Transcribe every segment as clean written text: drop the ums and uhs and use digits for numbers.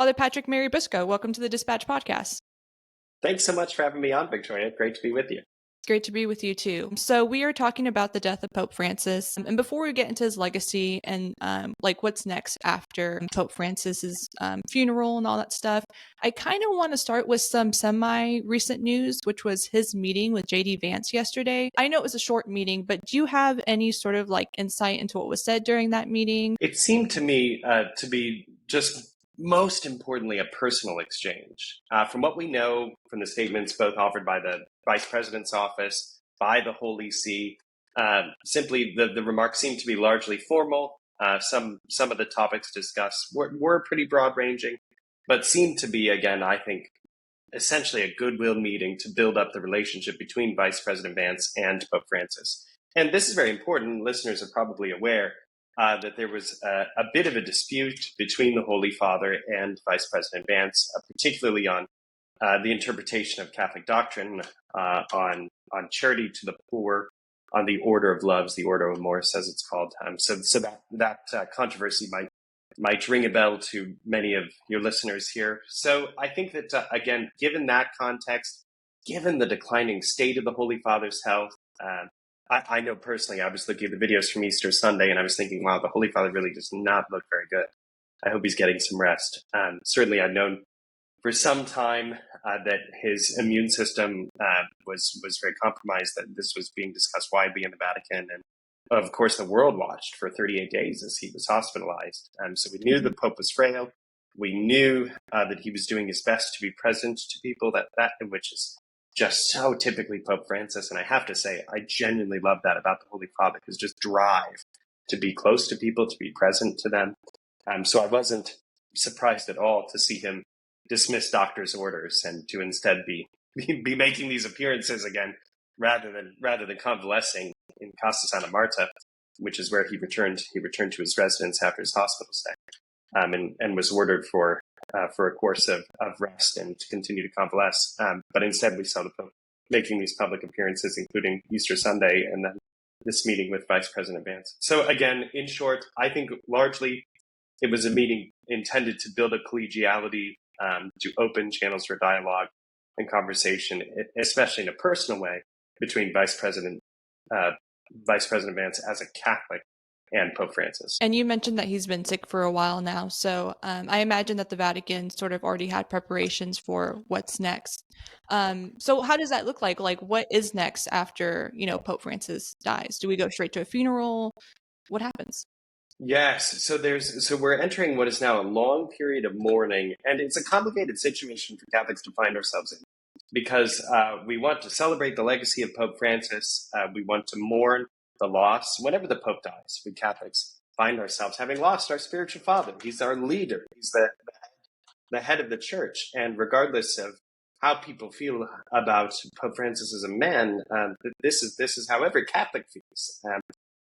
Father Patrick Mary Briscoe, welcome to the Dispatch Podcast. Thanks so much for having me on, Victoria. Great to be with you. It's great to be with you too. So we are talking about the death of Pope Francis. And before we get into his legacy and what's next after Pope Francis's funeral and all that stuff, I kind of want to start with some semi-recent news, which was his meeting with J.D. Vance yesterday. I know it was a short meeting, but do you have any sort of insight into what was said during that meeting? It seemed to me to be just most importantly a personal exchange. From what we know from the statements both offered by the Vice President's office, by the Holy See, simply the remarks seemed to be largely formal. Some of the topics discussed were pretty broad-ranging, but seemed to be, again, I think, essentially a goodwill meeting to build up the relationship between Vice President Vance and Pope Francis. And this is very important. Listeners are probably aware that there was a bit of a dispute between the Holy Father and Vice President Vance, particularly on the interpretation of Catholic doctrine on charity to the poor, on the Order of Loves, the Order of Amoris, as it's called. So that controversy might ring a bell to many of your listeners here. So I think that, again, given that context, given the declining state of the Holy Father's health, I know personally, I was looking at the videos from Easter Sunday and I was thinking, wow, the Holy Father really does not look very good. I hope he's getting some rest. Certainly I've known for some time that his immune system was very compromised, that this was being discussed widely in the Vatican. And of course, the world watched for 38 days as he was hospitalized. So we knew the Pope was frail. We knew that he was doing his best to be present to people, that which is just so typically Pope Francis. And I have to say, I genuinely love that about the Holy Father, his just drive to be close to people, to be present to them. So I wasn't surprised at all to see him dismiss doctor's orders and to instead be making these appearances again, rather than convalescing in Casa Santa Marta, which is where he returned to his residence after his hospital stay, and was ordered for a course of rest and to continue to convalesce. But instead, we saw the Pope making these public appearances, including Easter Sunday, and then this meeting with Vice President Vance. So again, in short, I think largely it was a meeting intended to build a collegiality, to open channels for dialogue and conversation, especially in a personal way, between Vice President Vance as a Catholic and Pope Francis. And you mentioned that he's been sick for a while now, so I imagine that the Vatican sort of already had preparations for what's next. So how does that look like? What is next after, Pope Francis dies? Do we go straight to a funeral? What happens? Yes, so we're entering what is now a long period of mourning, and it's a complicated situation for Catholics to find ourselves in, because we want to celebrate the legacy of Pope Francis. We want to mourn the loss. Whenever the Pope dies, we Catholics find ourselves having lost our spiritual father. He's our leader. He's the head of the church. And regardless of how people feel about Pope Francis as a man, this is how every Catholic feels.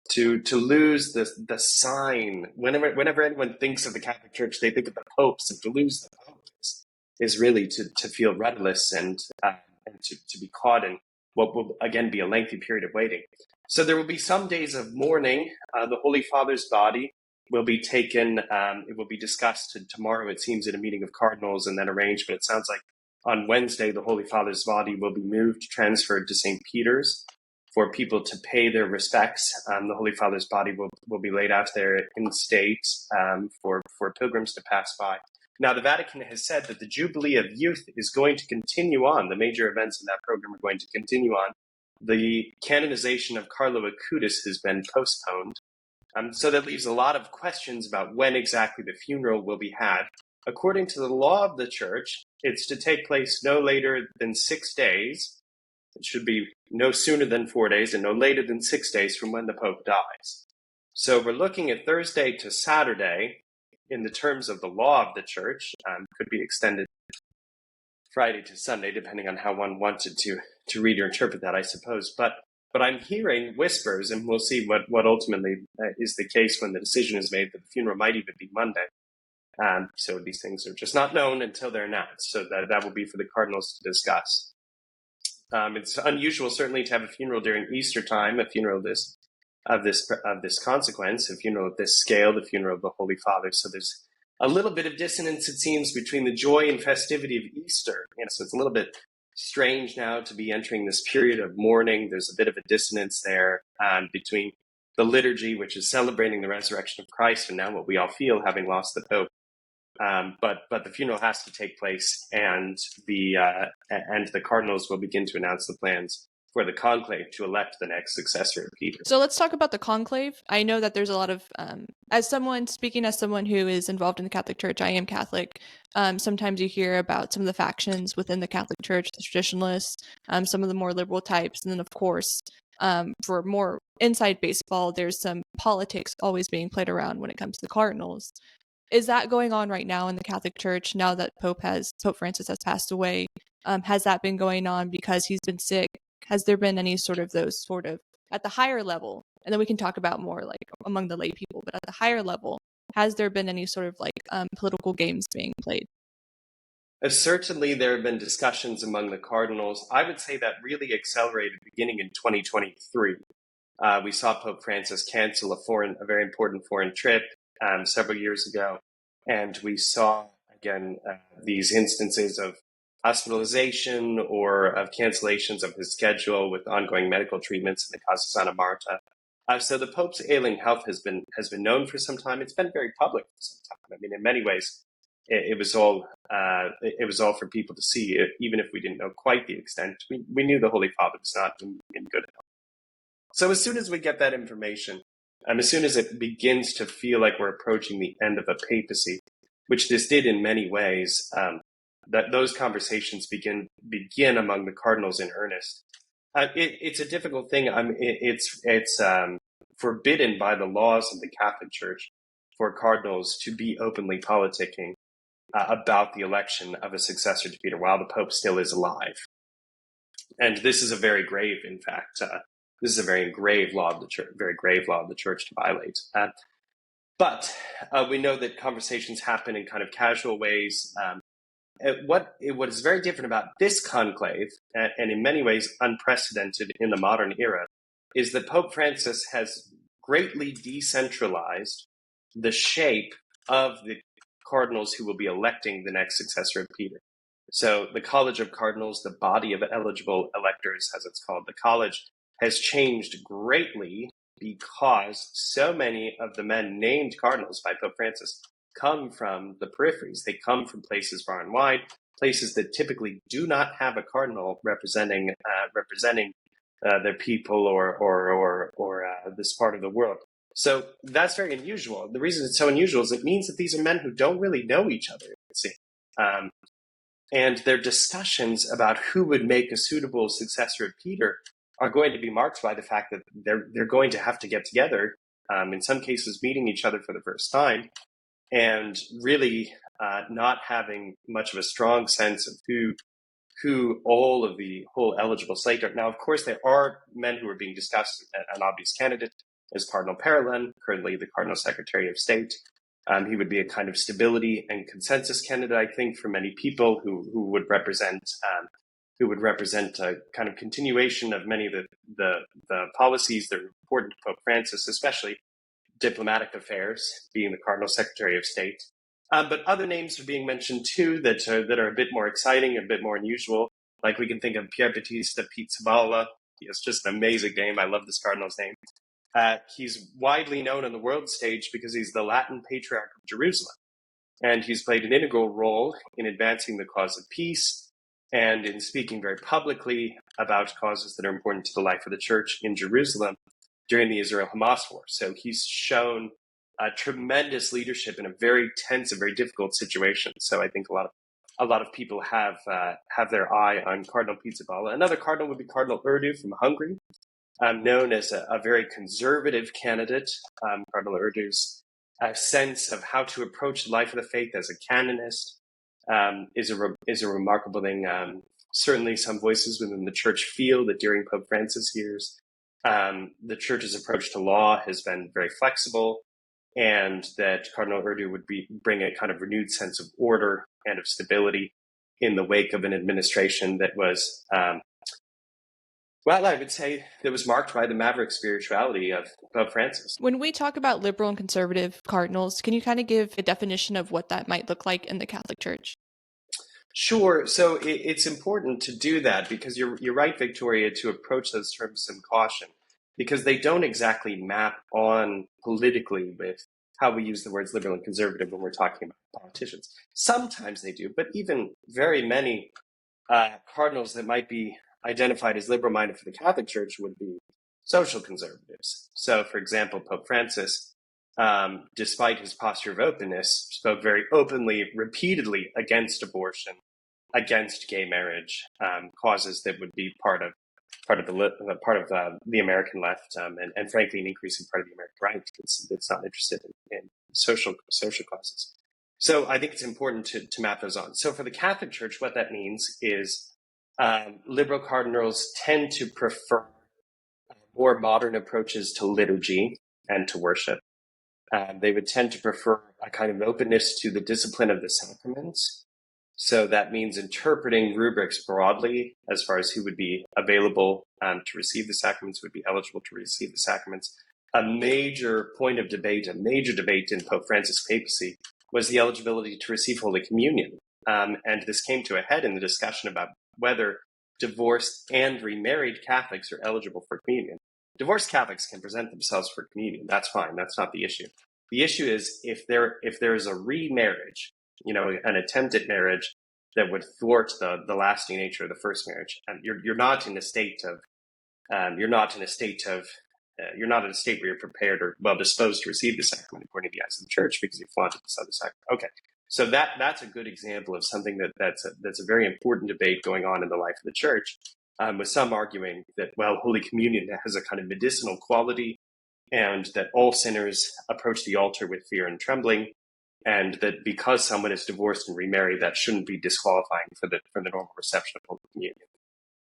To lose the sign, whenever anyone thinks of the Catholic Church, they think of the popes, and to lose the Pope is really to feel rudderless and to be caught in what will again be a lengthy period of waiting. So there will be some days of mourning. The Holy Father's body will be taken. It will be discussed tomorrow, it seems, at a meeting of cardinals and then arranged. But it sounds like on Wednesday, the Holy Father's body will be transferred to St. Peter's for people to pay their respects. The Holy Father's body will be laid out there in state for pilgrims to pass by. Now, the Vatican has said that the Jubilee of Youth is going to continue on. The major events in that program are going to continue on. The canonization of Carlo Acutis has been postponed. So that leaves a lot of questions about when exactly the funeral will be had. According to the law of the Church, it's to take place no later than 6 days. It should be no sooner than 4 days and no later than 6 days from when the Pope dies. So we're looking at Thursday to Saturday in the terms of the law of the Church. Could be extended Friday to Sunday, depending on how one wanted to read or interpret that, I suppose. But I'm hearing whispers, and we'll see what ultimately is the case when the decision is made, that the funeral might even be Monday. So these things are just not known until they're announced. So that will be for the cardinals to discuss. It's unusual, certainly, to have a funeral during Easter time, a funeral of this consequence, a funeral of this scale, the funeral of the Holy Father. So a little bit of dissonance, it seems, between the joy and festivity of Easter. So it's a little bit strange now to be entering this period of mourning. There's a bit of a dissonance there between the liturgy, which is celebrating the resurrection of Christ, and now what we all feel having lost the Pope. But the funeral has to take place, and the cardinals will begin to announce the plans for the conclave to elect the next successor of Peter. So let's talk about the conclave. I know that there's a lot of, as someone who is involved in the Catholic Church, I am Catholic. Sometimes you hear about some of the factions within the Catholic Church, the traditionalists, some of the more liberal types, and then of course, for more inside baseball, there's some politics always being played around when it comes to the cardinals. Is that going on right now in the Catholic Church now that Pope Francis has passed away? Has that been going on because he's been sick? Has there been any sort of at the higher level? And then we can talk about more like among the lay people, but at the higher level, has there been any sort of political games being played? Certainly, there have been discussions among the cardinals. I would say that really accelerated beginning in 2023. We saw Pope Francis cancel a very important foreign trip several years ago, and we saw again these instances of hospitalization or of cancellations of his schedule with ongoing medical treatments in the Casa Santa Marta. So the Pope's ailing health has been known for some time. It's been very public for some time. I mean, in many ways, it was all for people to see. Even if we didn't know quite the extent, we knew the Holy Father was not in good health. So as soon as we get that information, as soon as it begins to feel like we're approaching the end of a papacy, which this did in many ways, that those conversations begin among the cardinals in earnest. It's a difficult thing. It's forbidden by the laws of the Catholic Church for cardinals to be openly politicking about the election of a successor to Peter while the Pope still is alive. And this is a very grave, in fact, this is a very grave law of the Church, to violate. But we know that conversations happen in kind of casual ways. What is very different about this conclave, and in many ways unprecedented in the modern era, is that Pope Francis has greatly decentralized the shape of the cardinals who will be electing the next successor of Peter. So the College of Cardinals, the body of eligible electors, as it's called, the college, has changed greatly because so many of the men named cardinals by Pope Francis come from the peripheries. They come from places far and wide, places that typically do not have a cardinal representing their people or this part of the world. So that's very unusual. The reason it's so unusual is it means that these are men who don't really know each other. And their discussions about who would make a suitable successor of Peter are going to be marked by the fact that they're going to have to get together, in some cases meeting each other for the first time, and really not having much of a strong sense of who all of the whole eligible slate are. Now, of course, there are men who are being discussed. An obvious candidate is Cardinal Parolin, currently the Cardinal Secretary of State. He would be a kind of stability and consensus candidate, I think, for many people who would represent a kind of continuation of many of the policies that are important to Pope Francis, especially diplomatic affairs, being the Cardinal Secretary of State. But other names are being mentioned too that are a bit more exciting, a bit more unusual. Like we can think of Pier Battista Pizzaballa. He has just an amazing name. I love this cardinal's name. He's widely known on the world stage because he's the Latin Patriarch of Jerusalem. And he's played an integral role in advancing the cause of peace and in speaking very publicly about causes that are important to the life of the Church in Jerusalem during the Israel-Hamas war. So he's shown tremendous leadership in a very tense and very difficult situation. So I think a lot of people have their eye on Cardinal Pizzaballa. Another cardinal would be Cardinal Erdo from Hungary, known as a very conservative candidate. Cardinal Erdo's sense of how to approach the life of the faith as a canonist is a remarkable thing. Certainly some voices within the Church feel that during Pope Francis' years, the Church's approach to law has been very flexible, and that Cardinal Erdo would bring a kind of renewed sense of order and of stability in the wake of an administration that was Well, I would say it was marked by the maverick spirituality of Pope Francis. When we talk about liberal and conservative cardinals, can you kind of give a definition of what that might look like in the Catholic Church? Sure. So it's important to do that because you're right, Victoria, to approach those terms with some caution because they don't exactly map on politically with how we use the words liberal and conservative when we're talking about politicians. Sometimes they do, but even very many cardinals that might be identified as liberal-minded for the Catholic Church would be social conservatives. So, for example, Pope Francis, despite his posture of openness, spoke very openly, repeatedly against abortion, against gay marriage, causes that would be part of the American left, and frankly, an increasing part of the American right that's not interested in social causes. So I think it's important to map those on. So for the Catholic Church, what that means is liberal cardinals tend to prefer more modern approaches to liturgy and to worship. They would tend to prefer a kind of openness to the discipline of the sacraments. So that means interpreting rubrics broadly as far as who would be available to receive the sacraments, would be eligible to receive the sacraments. A major point of debate, a major debate in Pope Francis' papacy was the eligibility to receive Holy Communion. And this came to a head in the discussion about whether divorced and remarried Catholics are eligible for communion. Divorced Catholics can present themselves for communion. That's fine. That's not the issue. The issue is if there is a remarriage, an attempt at marriage that would thwart the lasting nature of the first marriage, and you're not in a state where you're prepared or well disposed to receive the sacrament according to the eyes of the church because you flaunted this other sacrament. Okay, so that's a good example of something that's a very important debate going on in the life of the church, with some arguing that Holy Communion has a kind of medicinal quality, and that all sinners approach the altar with fear and trembling, and that because someone is divorced and remarried, that shouldn't be disqualifying for the normal reception of Holy Communion.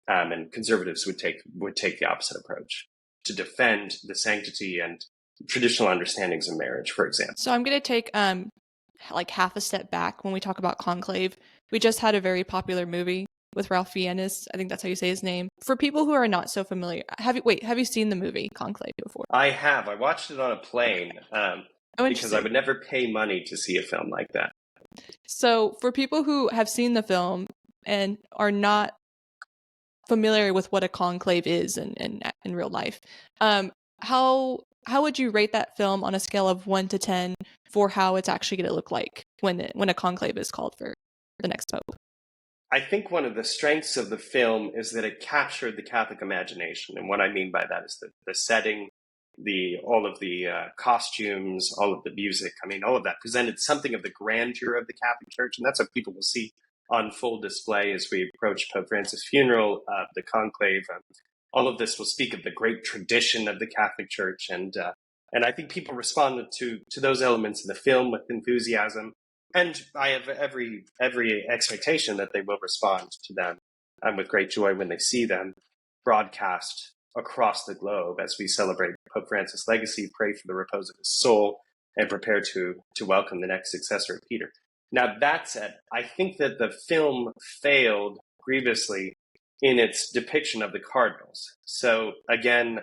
And conservatives would take the opposite approach to defend the sanctity and traditional understandings of marriage, for example. So I'm going to take like half a step back when we talk about Conclave. We just had a very popular movie with Ralph Fiennes. I think that's how you say his name. For people who are not so familiar, have you seen the movie Conclave before? I have. I watched it on a plane because I would never pay money to see a film like that. So for people who have seen the film and are not familiar with what a conclave is in real life, how would you rate that film on a scale of 1 to 10 for how it's actually going to look like when a conclave is called for the next pope? I think one of the strengths of the film is that it captured the Catholic imagination. And what I mean by that is the setting, all of the costumes, all of the music. I mean, all of that presented something of the grandeur of the Catholic Church. And that's what people will see on full display as we approach Pope Francis' funeral, the conclave. All of this will speak of the great tradition of the Catholic Church. And I think people responded to those elements in the film with enthusiasm. And I have every expectation that they will respond to them with great joy when they see them broadcast across the globe as we celebrate Pope Francis' legacy, pray for the repose of his soul, and prepare to welcome the next successor of Peter. Now, that said, I think that the film failed grievously in its depiction of the cardinals. So again,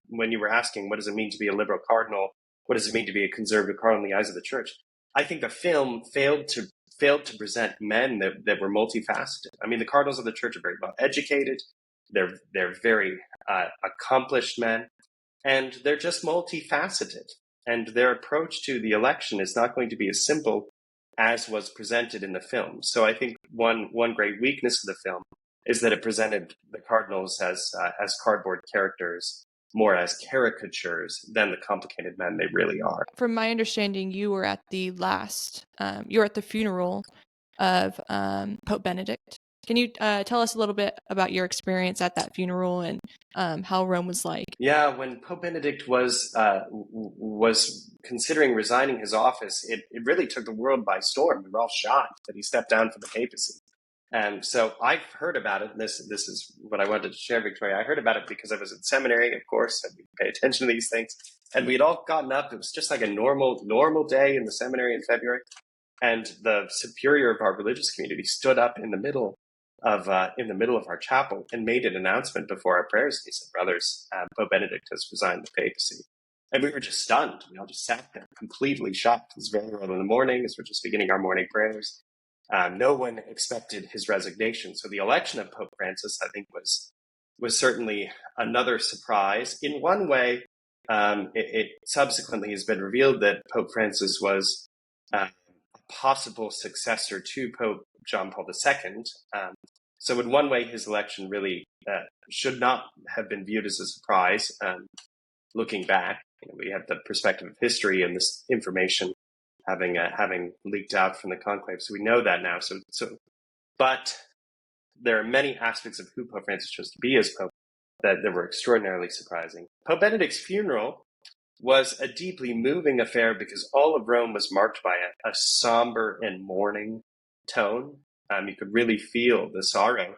when you were asking, what does it mean to be a liberal cardinal? What does it mean to be a conservative cardinal in the eyes of the church? I think the film failed to present men that were multifaceted. I mean, the cardinals of the church are very well educated. They're very accomplished men, and they're just multifaceted. And their approach to the election is not going to be as simple as was presented in the film. So I think one great weakness of the film is that it presented the cardinals as cardboard characters, more as caricatures than the complicated men they really are. From my understanding, you were at the funeral of Pope Benedict. Can you tell us a little bit about your experience at that funeral and how Rome was like? Yeah, when Pope Benedict was considering resigning his office, it really took the world by storm. We were all shocked that he stepped down from the papacy. And so I've heard about it. This is what I wanted to share, Victoria. I heard about it because I was in seminary, of course, and we pay attention to these things. And we'd all gotten up. It was just like a normal day in the seminary in February. And the superior of our religious community stood up in the middle in the middle of our chapel and made an announcement before our prayers. He said, "Brothers, Pope Benedict has resigned the papacy." And we were just stunned. We all just sat there completely shocked. It was very early in the morning as we're just beginning our morning prayers. No one expected his resignation. So the election of Pope Francis, I think, was certainly another surprise. In one way, it subsequently has been revealed that Pope Francis was a possible successor to Pope John Paul II. So in one way, his election really should not have been viewed as a surprise. Looking back, we have the perspective of history and this information having leaked out from the conclave, so we know that now. But there are many aspects of who Pope Francis chose to be as Pope that were extraordinarily surprising. Pope Benedict's funeral was a deeply moving affair because all of Rome was marked by a somber and mourning tone. You could really feel the sorrow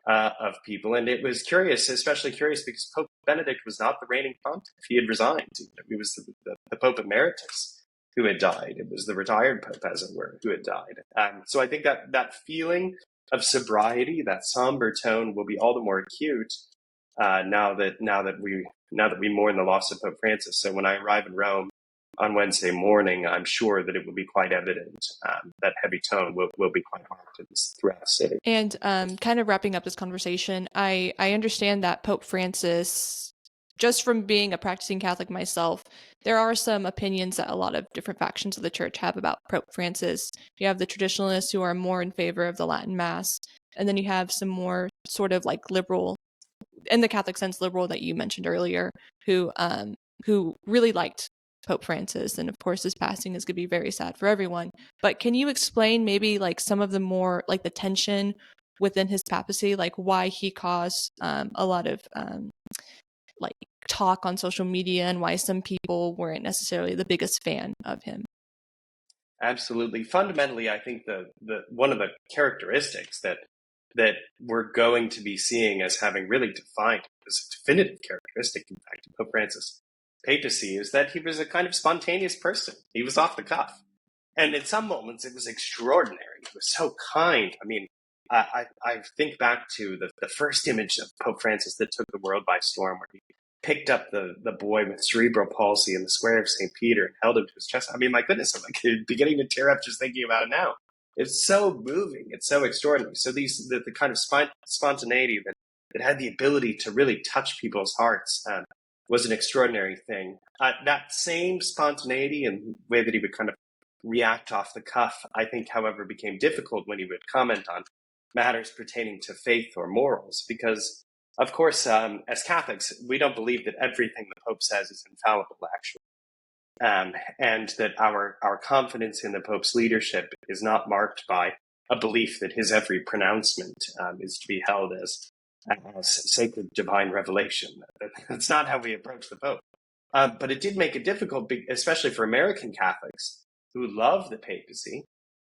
of people, and it was curious, especially curious because Pope Benedict was not the reigning pontiff. He had resigned. He was the Pope Emeritus who had died. It was the retired Pope, as it were, who had died. So I think that feeling of sobriety, that somber tone, will be all the more acute now that we mourn the loss of Pope Francis. So when I arrive in Rome on Wednesday morning, I'm sure that it will be quite evident that heavy tone will be quite marked throughout the city. And kind of wrapping up this conversation, I understand that Pope Francis, just from being a practicing Catholic myself, there are some opinions that a lot of different factions of the church have about Pope Francis. You have the traditionalists who are more in favor of the Latin Mass, and then you have some more sort of like liberal, in the Catholic sense, liberal that you mentioned earlier, who really liked Pope Francis, and of course his passing is going to be very sad for everyone. But can you explain maybe like some of the more like the tension within his papacy, like why he caused a lot of like talk on social media and why some people weren't necessarily the biggest fan of him? Absolutely. Fundamentally, I think the one of the characteristics that we're going to be seeing as having really defined as a definitive characteristic, in fact, of Pope Francis' papacy is that he was a kind of spontaneous person. He was off the cuff. And in some moments, it was extraordinary. He was so kind. I mean, I think back to the first image of Pope Francis that took the world by storm, where he picked up the boy with cerebral palsy in the square of St. Peter and held him to his chest. I mean, my goodness, I'm like beginning to tear up just thinking about it now. It's so moving. It's so extraordinary. So the kind of spontaneity that had the ability to really touch people's hearts was an extraordinary thing. That same spontaneity and way that he would kind of react off the cuff, I think, however, became difficult when he would comment on matters pertaining to faith or morals, because, of course, as Catholics, we don't believe that everything the Pope says is infallible, actually. And that our confidence in the Pope's leadership is not marked by a belief that his every pronouncement is to be held as sacred divine revelation. That's not how we approach the Pope. But it did make it difficult, especially for American Catholics who love the papacy.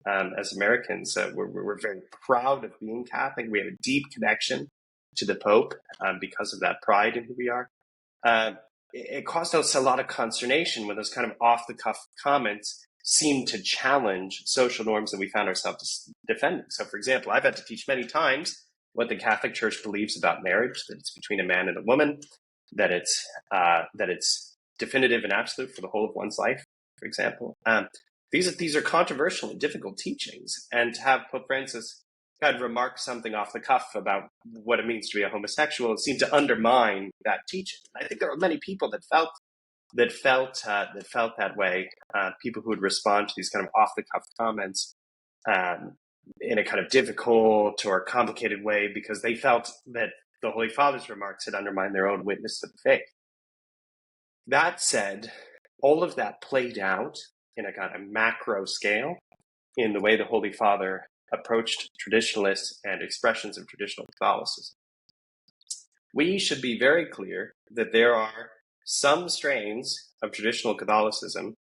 As Americans, we're very proud of being Catholic. We have a deep connection to the Pope because of that pride in who we are. It caused us a lot of consternation when those kind of off-the-cuff comments seemed to challenge social norms that we found ourselves defending. So, for example, I've had to teach many times what the Catholic Church believes about marriage, that it's between a man and a woman, that it's definitive and absolute for the whole of one's life, for example. These are controversial and difficult teachings, and to have Pope Francis kind of remark something off the cuff about what it means to be a homosexual, it seemed to undermine that teaching. I think there are many people that felt that way. People who would respond to these kind of off the cuff comments in a kind of difficult or complicated way because they felt that the Holy Father's remarks had undermined their own witness to the faith. That said, all of that played out in a kind of macro scale in the way the Holy Father approached traditionalists and expressions of traditional Catholicism. We should be very clear that there are some strains of traditional Catholicism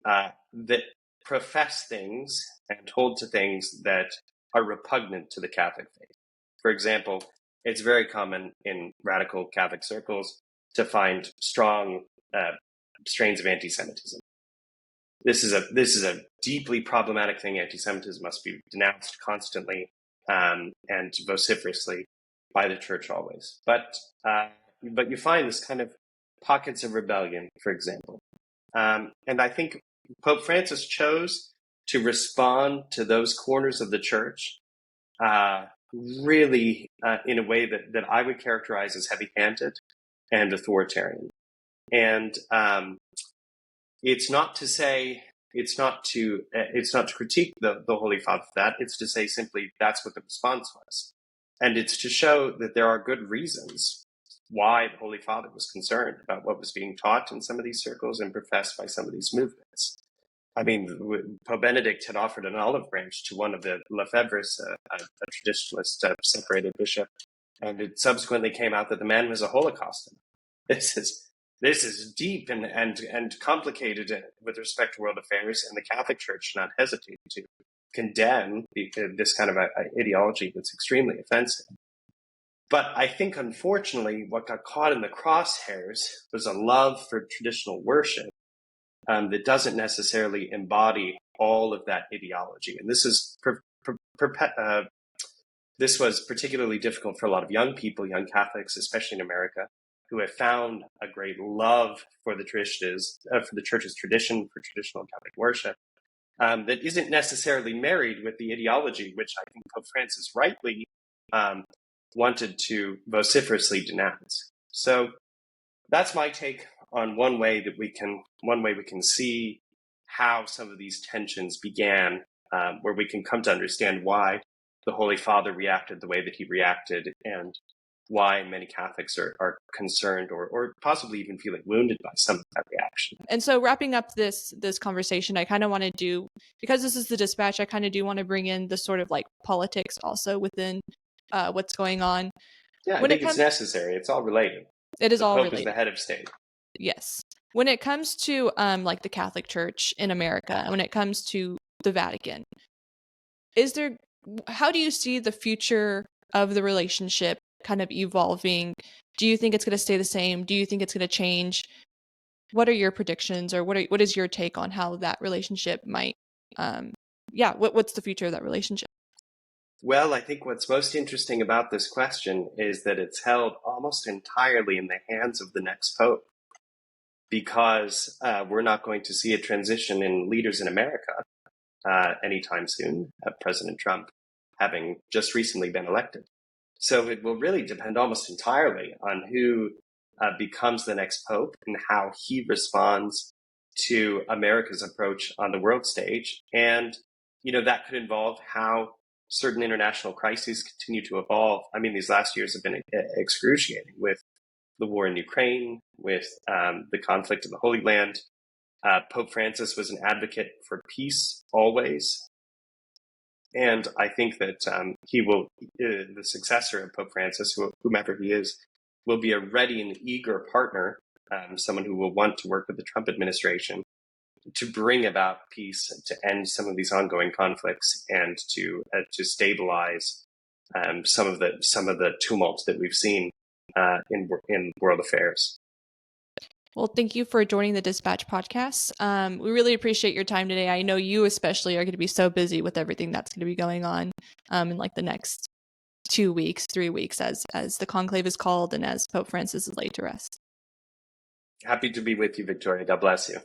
that profess things and hold to things that are repugnant to the Catholic faith. For example, it's very common in radical Catholic circles to find strong strains of anti-Semitism. This is a deeply problematic thing. Anti-Semitism must be denounced constantly. and vociferously by the church always. But you find this kind of pockets of rebellion, for example. And I think Pope Francis chose to respond to those corners of the church really in a way that I would characterize as heavy-handed and authoritarian. And it's not to critique the Holy Father for that. It's to say simply that's what the response was. And it's to show that there are good reasons why the Holy Father was concerned about what was being taught in some of these circles and professed by some of these movements. I mean, Pope Benedict had offered an olive branch to one of the Lefebvres, a traditionalist separated bishop, and it subsequently came out that the man was a Holocaust. This is deep and complicated with respect to world affairs, and the Catholic Church should not hesitate to condemn this kind of ideology that's extremely offensive. But I think, unfortunately, what got caught in the crosshairs was a love for traditional worship that doesn't necessarily embody all of that ideology. And this was particularly difficult for a lot of young people, young Catholics, especially in America, who have found a great love for the church's tradition, for traditional Catholic worship, that isn't necessarily married with the ideology, which I think Pope Francis rightly wanted to vociferously denounce. So that's my take on one way we can see how some of these tensions began, where we can come to understand why the Holy Father reacted the way that he reacted, and why many Catholics are concerned or possibly even feeling wounded by some of that reaction. And so wrapping up this conversation, I kind of want to do, because this is the dispatch, I kind of do want to bring in the sort of like politics also within what's going on. Yeah, I think it's necessary. It's all related. It is all related. The Pope is the head of state. Yes. When it comes to like the Catholic Church in America, when it comes to the Vatican, how do you see the future of the relationship kind of evolving? Do you think it's going to stay the same? Do you think it's going to change? What are your predictions, or what is your take on how that relationship might what's the future of that relationship? Well, I think what's most interesting about this question is that it's held almost entirely in the hands of the next pope, because we're not going to see a transition in leaders in America anytime soon, President Trump having just recently been elected. So it will really depend almost entirely on who becomes the next pope and how he responds to America's approach on the world stage. And, that could involve how certain international crises continue to evolve. I mean, these last years have been excruciating, with the war in Ukraine, with the conflict in the Holy Land. Pope Francis was an advocate for peace always. And I think that he will, the successor of Pope Francis, whomever he is, will be a ready and eager partner, someone who will want to work with the Trump administration to bring about peace, to end some of these ongoing conflicts, and to stabilize some of the tumult that we've seen in world affairs. Well, thank you for joining the Dispatch podcast. We really appreciate your time today. I know you especially are going to be so busy with everything that's going to be going on in like the next 2 weeks, 3 weeks, as the conclave is called and as Pope Francis is laid to rest. Happy to be with you, Victoria. God bless you.